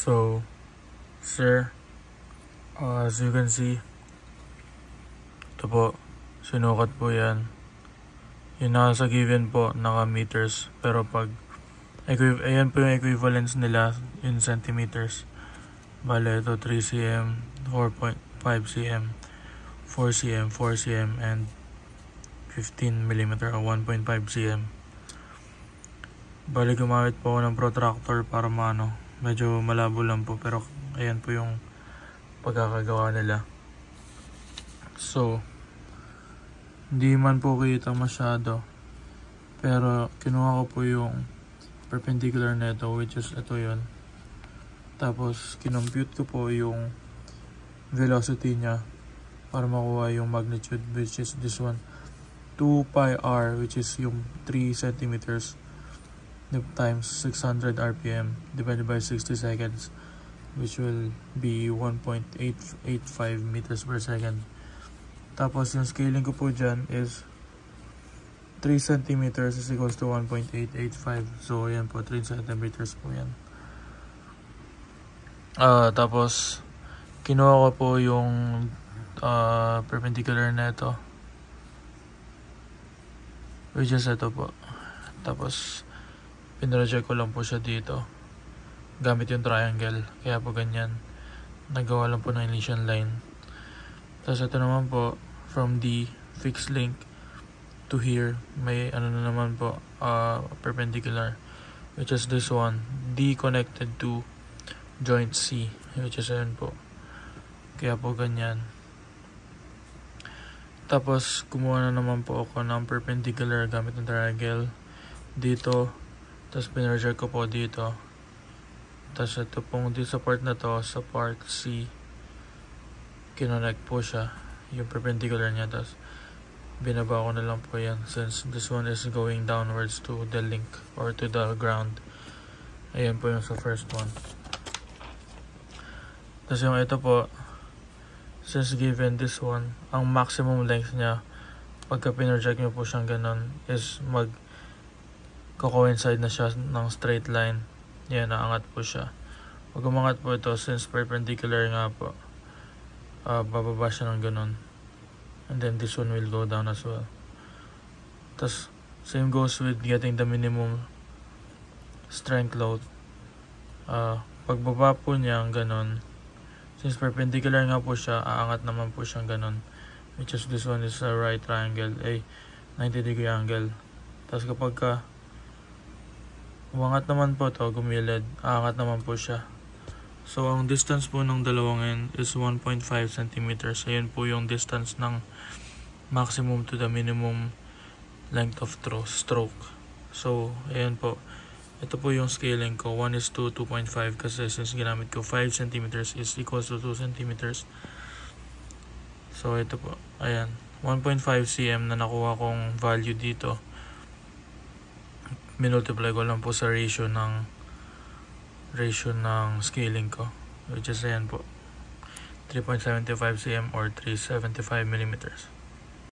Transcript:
So, sir, as you can see, ito po, sinukat po yan. Yung nasa given po, naka meters. Pero pag, ayan po yung equivalence nila in centimeters. Bale, ito 3 cm, 4.5 cm, 4 cm, 4 cm, and 15 mm o 1.5 cm. Bale, gumamit po ako ng protractor para medyo malabo lang po. Pero, ayan po yung pagkakagawa nila. So, hindi man po kita masyado, pero kinuha ko po yung perpendicular nito, which is ito yun. Tapos kinompute ko po yung velocity niya para makuha yung magnitude, which is this one, 2 pi r, which is yung 3 centimeters times 600 rpm divided by 60 seconds, which will be 1.885 meters per second. Tapos yung scaling ko po dyan is 3 centimeters is equals to 1.885. So yan po, 3 centimeters po yan. Tapos kinuha ko po yung perpendicular na ito, which is ito po. Tapos pinroject ko lang po siya dito gamit yung triangle, kaya po ganyan. Nagawa lang po ng initial line. Tapos ito naman po, from the fixed link to here, may na naman po, perpendicular, which is this one, D connected to joint C, which is ayun po. Kaya po ganyan. Tapos kumuha na naman po ako ng perpendicular gamit ng triangle dito. Tapos pinroject ko po dito. Tapos ito pong dito sa part na to, sa part C, kinonect po siya, yung perpendicular niya. Tapos binaba ko na lang po yan, since this one is going downwards to the link or to the ground. Ayan po yung sa first one. Tapos yung ito po, since given this one, ang maximum length niya pagka pinroject nyo po siyang ganun is coincide na siya ng straight line. Yan, naangat po siya. Pag umangat po ito, since perpendicular nga po, bababa siya ng ganun. And then this one will go down as well. Tapos same goes with getting the minimum strength load. Pagbaba po niya ang ganun, since perpendicular nga po siya, aangat naman po siyang ganun, which is this one is a right triangle, 90 degree angle. Tapos kapag umangat naman po to, gumilid, aangat naman po siya. So ang distance po ng dalawang end is 1.5 cm. Ayun po yung distance ng maximum to the minimum length of stroke. So ayan po, ito po yung scaling ko, 1:2.5, kasi since ginamit ko 5 cm is equals to 2 cm. So ito po, ayan, 1.5 cm na nakuha kong value dito. Minultiply ko lang po sa ratio ng scaling ko, which is ayan po, 3.75 cm or 375 mm.